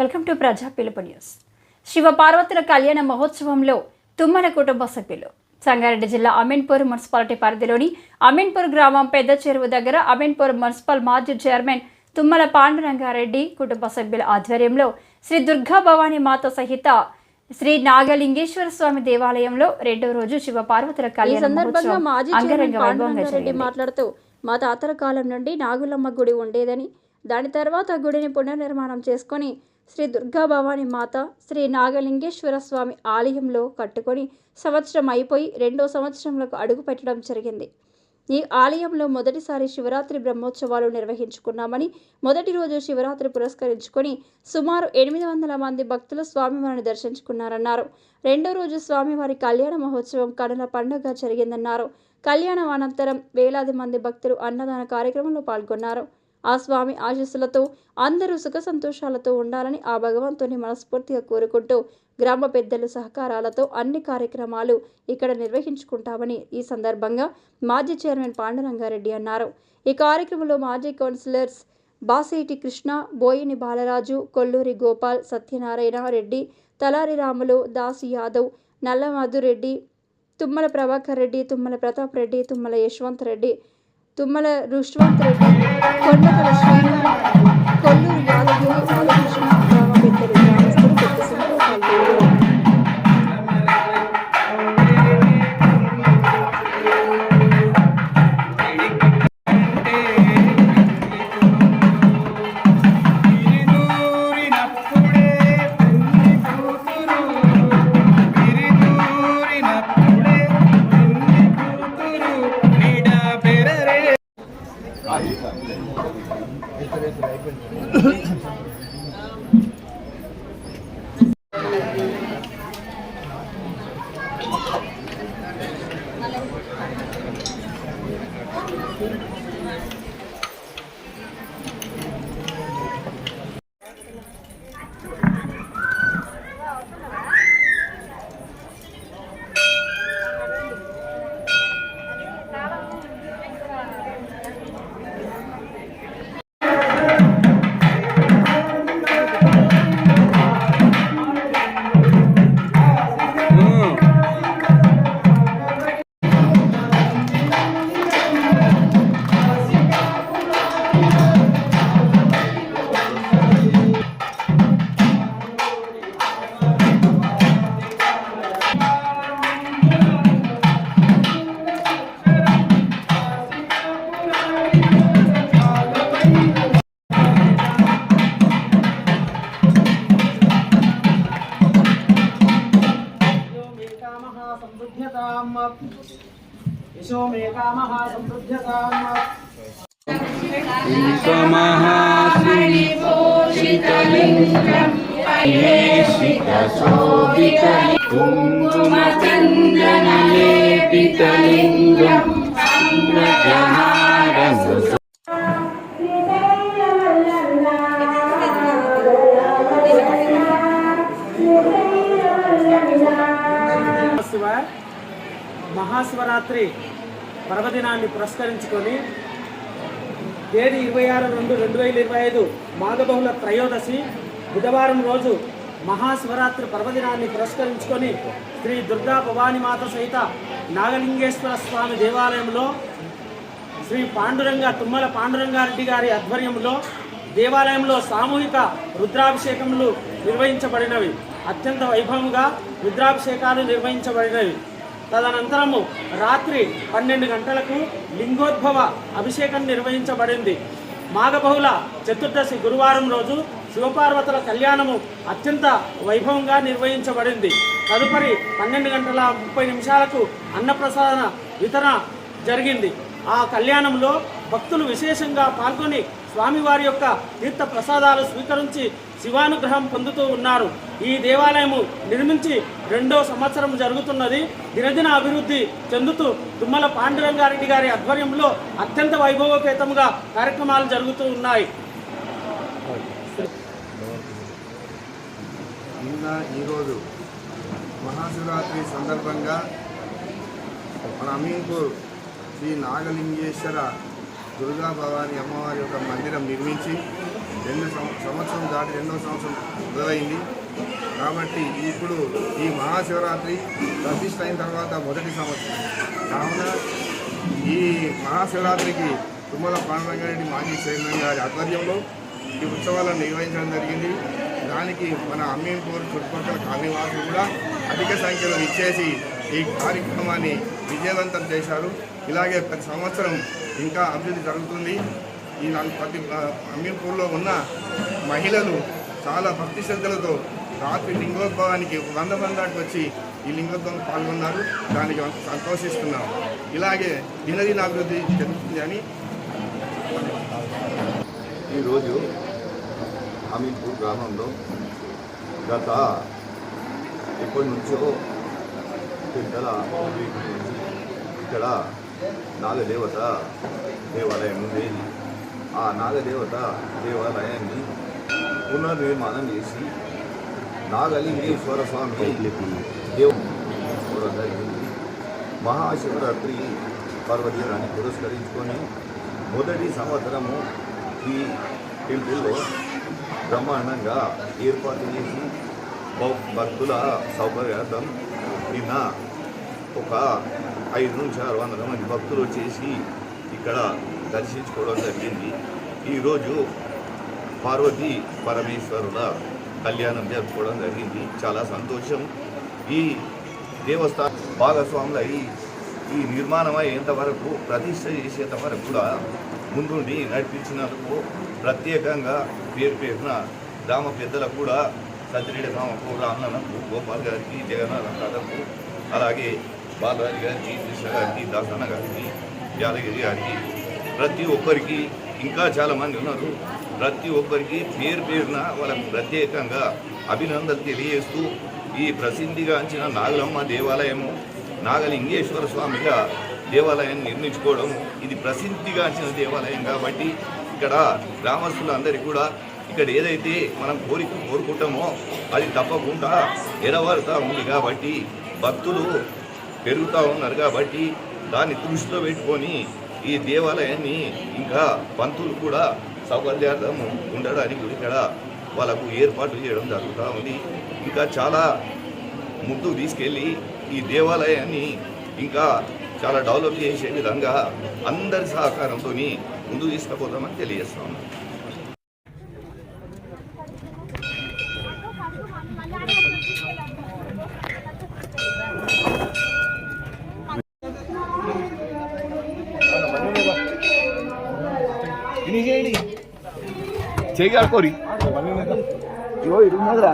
Welcome to ప్రజా పిలుపు news. Shiva పార్వతుల కళ్యాణ మహోత్సవంలో తుమ్మల కుటుంబ సభ్యులు. సంగారెడ్డి జిల్లా అమీన్పూర్ మున్సిపాలిటీ పరిధిలోని అమీన్పూర్ గ్రామం పెద్ద చెరువు దగ్గర అమీన్పూర్ మున్సిపల్ మాజీ చైర్మన్ తుమ్మల పాండురంగారెడ్డి కుటుంబ సభ్యుల ఆధ్వర్యంలో శ్రీ దుర్గా భవానీ మాత సహిత శ్రీ నాగలింగేశ్వర స్వామి దేవాలయంలో రెండో రోజు శివ పార్వతుల కళ్యాణ మహోత్సవం అంగరంగ వైభవంగా జరిగింది. మాట్లాడుతూ మా తాతల కాలం నుండి నాగులమ్మ గుడి ఉండేదని, దాని తర్వాత గుడిని పునర్నిర్మాణం చేసుకొని శ్రీ దుర్గా భవానీ మాత శ్రీ నాగలింగేశ్వర స్వామి ఆలయంలో కట్టుకొని సంవత్సరం అయిపోయి రెండో సంవత్సరంలోకి అడుగు పెట్టడం జరిగింది. ఈ ఆలయంలో మొదటిసారి శివరాత్రి బ్రహ్మోత్సవాలు నిర్వహించుకున్నామని, మొదటి రోజు శివరాత్రి పురస్కరించుకొని సుమారు 800 మంది భక్తులు స్వామివారిని దర్శించుకున్నారన్నారు. రెండో రోజు స్వామివారి కళ్యాణ మహోత్సవం కనుల పండుగ జరిగిందన్నారు. కళ్యాణం అనంతరం వేలాది మంది భక్తులు అన్నదాన కార్యక్రమంలో పాల్గొన్నారు. ఆ స్వామి ఆశీస్సులతో అందరూ సుఖ సంతోషాలతో ఉండాలని ఆ భగవంతుని మనస్ఫూర్తిగా కోరుకుంటూ గ్రామ పెద్దల సహకారాలతో అన్ని కార్యక్రమాలు ఇక్కడ నిర్వహించుకుంటామని ఈ సందర్భంగా మాజీ చైర్మన్ పాండురంగారెడ్డి అన్నారు. ఈ కార్యక్రమంలో మాజీ కౌన్సిలర్స్ బాసేటి కృష్ణ, బోయిని బాలరాజు, కొల్లూరి గోపాల్, సత్యనారాయణ రెడ్డి, తలారి రాములు, దాసు యాదవ్, నల్లమధురెడ్డి, తుమ్మల ప్రభాకర్ రెడ్డి, తుమ్మల ప్రతాప్ రెడ్డి, తుమ్మల యశ్వంత్ రెడ్డి, తుమ్మల రుష్వంత్ రెడ్డి, కొండకల శ్రీను, కొల్లూరు యాదగిరి, బాలకృష్ణ, గ్రామ పెద్దలు, గ్రామస్తులు పెద్ద సంఖ్యలో పాల్గొన్నారు. మహాశివరాత్రి పర్వదినాన్ని పురస్కరించుకొని తేదీ 26/2/2025 మాఘబహుళ త్రయోదశి బుధవారం రోజు మహాశివరాత్రి పర్వదినాన్ని పురస్కరించుకొని శ్రీ దుర్గా భవానీ మాత సహిత నాగలింగేశ్వర స్వామి దేవాలయంలో శ్రీ తుమ్మల పాండురంగారెడ్డి గారి ఆధ్వర్యంలో దేవాలయంలో సామూహిక రుద్రాభిషేకములు నిర్వహించబడినవి. అత్యంత వైభవంగా రుద్రాభిషేకాలు నిర్వహించబడినవి. తదనంతరము రాత్రి 12 గంటలకు లింగోద్భవ అభిషేకం నిర్వహించబడింది. మాఘబహుళ చతుర్దశి గురువారం రోజు శివపార్వతుల కళ్యాణము అత్యంత వైభవంగా నిర్వహించబడింది. తదుపరి 12:30 అన్నప్రసాద వితరణ జరిగింది. ఆ కళ్యాణంలో భక్తులు విశేషంగా పాల్గొని స్వామివారి యొక్క తీర్థ ప్రసాదాలు స్వీకరించి శివానుగ్రహం పొందుతూ ఉన్నారు. ఈ దేవాలయము నిర్మించి 2వ సంవత్సరం జరుగుతున్నది. దినదిన అభివృద్ధి చెందుతూ తుమ్మల పాండురంగారెడ్డి గారి ఆధ్వర్యంలో అత్యంత వైభవపేతంగా కార్యక్రమాలు జరుగుతూ ఉన్నాయి. ఈరోజు మహాశివరాత్రి సందర్భంగా మన అమీన్పూర్ శ్రీ నాగలింగేశ్వర దుర్గా భవానీ అమ్మవారి యొక్క మందిరం నిర్మించి సంవత్సరం దాటి 2వ సంవత్సరం మొదలైంది. కాబట్టి ఇప్పుడు ఈ మహాశివరాత్రి ప్రతిష్ఠ అయిన తర్వాత మొదటి సంవత్సరం కావున ఈ మహాశివరాత్రికి తుమ్మల పాండురంగారెడ్డి మాజీ చైర్మన్ గారి ఆధ్వర్యంలో ఈ ఉత్సవాలను నిర్వహించడం జరిగింది. దానికి మన అమీన్పూర్ చుట్టుపక్కల కాలనీవాసులు కూడా అధిక సంఖ్యలో ఇచ్చేసి ఈ కార్యక్రమాన్ని విజయవంతం చేశారు. ఇలాగే ప్రతి సంవత్సరం ఇంకా అభివృద్ధి జరుగుతుంది. ఈ ప్రతి అమీన్పూర్లో ఉన్న మహిళలు చాలా భక్తి శ్రద్ధలతో రాత్రి లింగోద్భవానికి 100 మంది దాకా వచ్చి ఈ లింగోద్భవం పాల్గొన్నారు. దానికి సంతోషిస్తున్నాం. ఇలాగే దినదినాభివృద్ధి జరుగుతుంది అని ఈరోజు అమీన్పూర్ గ్రామంలో గత ఎప్పటి నుంచో పెద్దల వీటి నుంచి ఇక్కడ నాగదేవత దేవాలయం ఉండేది. ఆ నాగదేవత దేవాలయాన్ని పునర్నిర్మాణం చేసి నాగలింగేశ్వర స్వామి దేవుడు జరిగింది. మహాశివరాత్రి పర్వదినాన్ని పురస్కరించుకొని మొదటి సంవత్సరము ఈ టెంపుల్లో బ్రహ్మాండంగా ఏర్పాటు చేసి భక్తుల సౌకర్యార్థం నిన్న ఒక 500 నుంచి 600 మంది భక్తులు వచ్చేసి ఇక్కడ దర్శించుకోవడం జరిగింది. ఈరోజు పార్వతీ పరమేశ్వరుల కళ్యాణం జరుపుకోవడం జరిగింది. చాలా సంతోషం. ఈ దేవస్థానం భాగస్వాములు ఈ నిర్మాణం అయ్యేంత వరకు ప్రతిష్ట చేసేంత వరకు కూడా ముందుండి నడిపించినందుకు ప్రత్యేకంగా పేరున గ్రామ పెద్దలకు కూడా సత్యరెడ్డి రామకు, రామన్నకు, గోపాల్ గారికి, జగన్నాథం రాధకు, అలాగే బాలరాజు గారికి, కృష్ణ గారికి, దాసన్న గారికి, యాదగిరి గారికి, ప్రతి ఒక్కరికి ఇంకా చాలామంది ఉన్నారు. ప్రతి ఒక్కరికి పేరున వాళ్ళకు ప్రత్యేకంగా అభినందనలు తెలియజేస్తూ ఈ ప్రసిద్ధిగాంచిన నాగలమ్మ దేవాలయము నాగలింగేశ్వర స్వామిగా దేవాలయాన్ని నిర్మించుకోవడం ఇది ప్రసిద్ధిగాంచిన దేవాలయం కాబట్టి ఇక్కడ గ్రామస్తులందరికీ కూడా ఇక్కడ ఏదైతే మనం కోరుకుంటామో అది తప్పకుండా నెరవేరుతూ ఉంది. కాబట్టి భక్తులు పెరుగుతూ ఉన్నారు. కాబట్టి దాన్ని దృష్టిలో పెట్టుకొని ఈ దేవాలయాన్ని ఇంకా పంతులు కూడా సౌకర్యార్థం ఉండడానికి ఇక్కడ వాళ్ళకు ఏర్పాటు చేయడం జరుగుతూ ఉంది. ఇంకా చాలా ముందుకు తీసుకెళ్ళి ఈ దేవాలయాన్ని ఇంకా చాలా డెవలప్ చేసే విధంగా అందరి సహకారంతో ముందుకు తీసుకుపోతామని తెలియజేస్తాము. చేయగలుకోరి ఇన్నదిరా